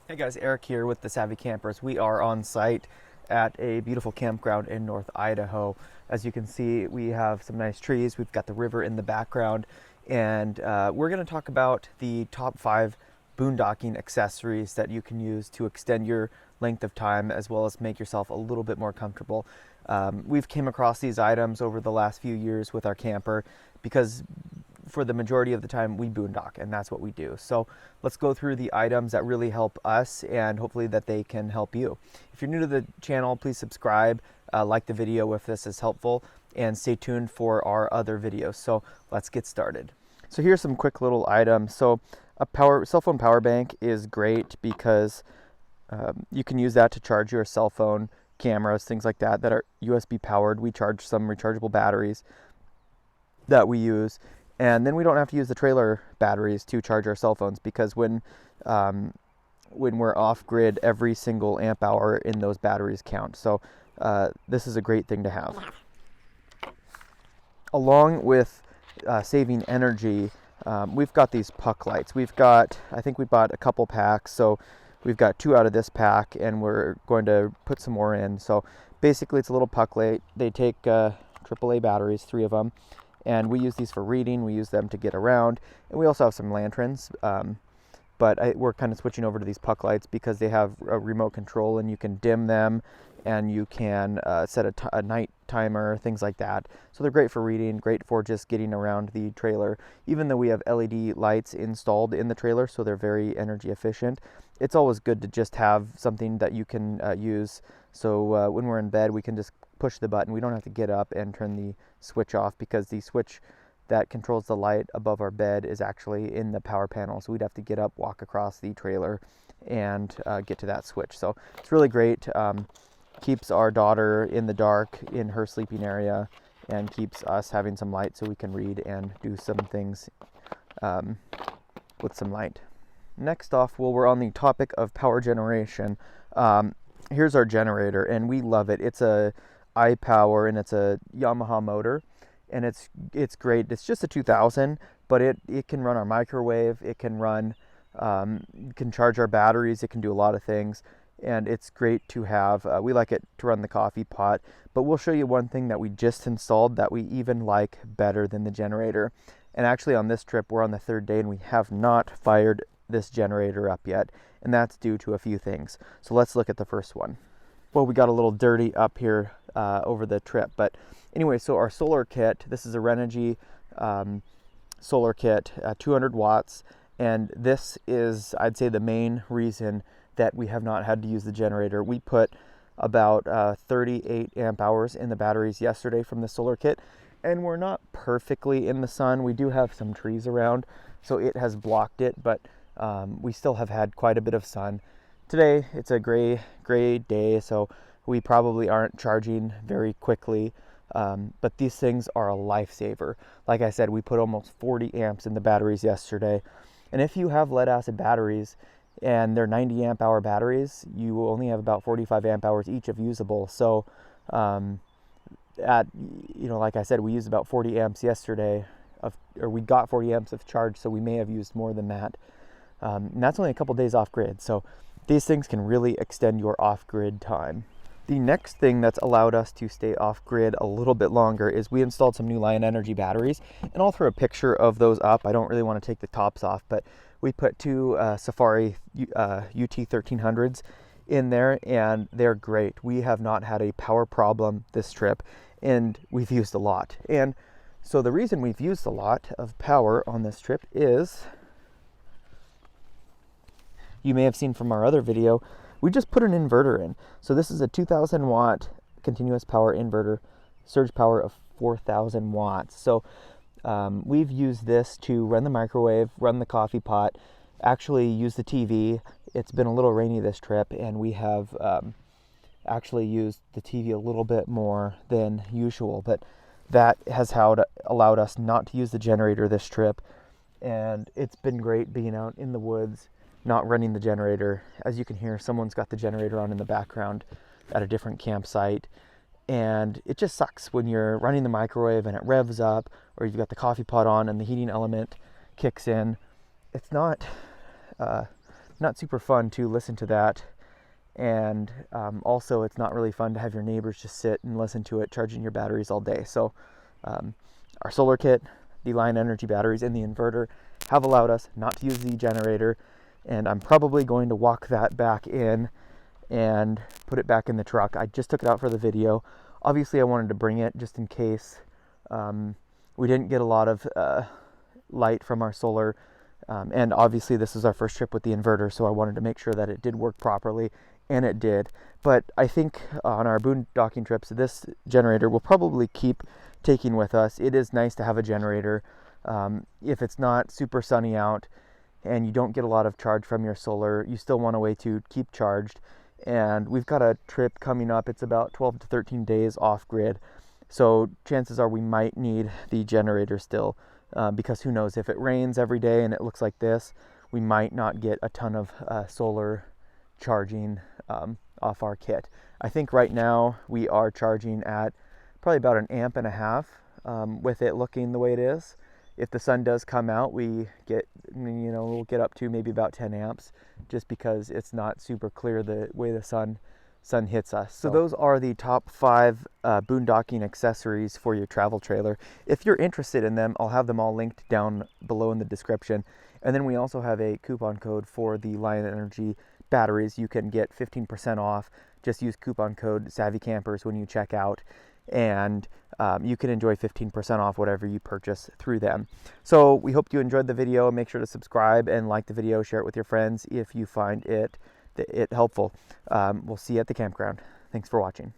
Hey guys, Eric here with the Savvy Campers. We are on site at a beautiful campground in North Idaho. As you can see, we have some nice trees. We've got the river in the background, and we're going to talk about the top 5 boondocking accessories that you can use to extend your length of time as well as make yourself a little bit more comfortable. We've came across these items over the last few years with our camper because for the majority of the time we boondock, and that's what we do. So let's go through the items that really help us and hopefully that they can help you. If you're new to the channel, please subscribe, like the video if this is helpful, and stay tuned for our other videos. So let's get started. So here's some quick little items. So a cell phone power bank is great because you can use that to charge your cell phone, cameras, things like that that are USB powered. We charge some rechargeable batteries that we use. And then we don't have to use the trailer batteries to charge our cell phones because when we're off grid, every single amp hour in those batteries count. So this is a great thing to have. Along with saving energy, we've got these puck lights. I think we bought a couple packs, so we've got 2 out of this pack, and we're going to put some more in. So basically, it's a little puck light. They take AAA batteries, 3 of them. And we use these for reading, we use them to get around, and we also have some lanterns, but we're kind of switching over to these puck lights because they have a remote control and you can dim them and you can set a night timer, things like that. So they're great for reading, great for just getting around the trailer. Even though we have LED lights installed in the trailer, so they're very energy efficient, it's always good to just have something that you can use. So when we're in bed, we can just push the button. We don't have to get up and turn the switch off because the switch that controls the light above our bed is actually in the power panel. So we'd have to get up, walk across the trailer, and get to that switch. So it's really great. Keeps our daughter in the dark in her sleeping area and keeps us having some light so we can read and do some things with some light. Next off, well, we're on the topic of power generation. Here's our generator, and we love it. It's a iPower, and it's a Yamaha motor, and it's great. It's just a 2000, but it can run our microwave. It can run, can charge our batteries. It can do a lot of things, and it's great to have. We like it to run the coffee pot, but we'll show you one thing that we just installed that we even like better than the generator. And actually on this trip, we're on the 3rd day, and we have not fired this generator up yet, and that's due to a few things. So let's look at the first one. Well, we got a little dirty up here over the trip, but anyway, so our solar kit, this is a Renogy solar kit, 200 watts, and this is, I'd say, the main reason that we have not had to use the generator. We put about 38 amp hours in the batteries yesterday from the solar kit, and we're not perfectly in the sun. We do have some trees around, so it has blocked it, but we still have had quite a bit of sun. Today, it's a gray day, so we probably aren't charging very quickly, but these things are a lifesaver. Like I said, we put almost 40 amps in the batteries yesterday, and if you have lead acid batteries and they're 90 amp hour batteries, you will only have about 45 amp hours each of usable. So like I said, we used about 40 amps yesterday, or we got 40 amps of charge, so we may have used more than that. And that's only a couple days off grid, so these things can really extend your off-grid time. The next thing that's allowed us to stay off-grid a little bit longer is we installed some new Lion Energy batteries, and I'll throw a picture of those up. I don't really want to take the tops off, but we put 2 Safari UT1300s in there, and they're great. We have not had a power problem this trip, and we've used a lot. And so the reason we've used a lot of power on this trip is, you may have seen from our other video, we just put an inverter in. So this is a 2000 watt continuous power inverter, surge power of 4000 watts. So we've used this to run the microwave, run the coffee pot, actually use the TV. It's been a little rainy this trip, and we have actually used the TV a little bit more than usual, but that has allowed us not to use the generator this trip, and it's been great being out in the woods, not running the generator. As you can hear, someone's got the generator on in the background at a different campsite, and it just sucks when you're running the microwave and it revs up, or you've got the coffee pot on and the heating element kicks in. It's not not super fun to listen to that. And also, it's not really fun to have your neighbors just sit and listen to it charging your batteries all day. So our solar kit, the Lion Energy batteries, and the inverter have allowed us not to use the generator, and I'm probably going to walk that back in and put it back in the truck. I just took it out for the video. Obviously, I wanted to bring it just in case we didn't get a lot of light from our solar. And obviously, this is our first trip with the inverter, so I wanted to make sure that it did work properly, and it did. But I think on our boondocking trips, this generator will probably keep taking with us. It is nice to have a generator. If it's not super sunny out and you don't get a lot of charge from your solar, you still want a way to keep charged. And we've got a trip coming up. It's about 12 to 13 days off grid. So chances are we might need the generator still, because who knows, if it rains every day and it looks like this, we might not get a ton of solar charging off our kit. I think right now we are charging at probably about 1.5 amps with it looking the way it is. If the sun does come out, we get, we'll get up to maybe about 10 amps, just because it's not super clear the way the sun hits us. So those are the top 5 boondocking accessories for your travel trailer. If you're interested in them, I'll have them all linked down below in the description. And then we also have a coupon code for the Lion Energy batteries. You can get 15% off. Just use coupon code Savvy Campers when you check out, and you can enjoy 15% off whatever you purchase through them. So we hope you enjoyed the video. Make sure to subscribe and like the video. Share it with your friends if you find it helpful. We'll see you at the campground. Thanks for watching.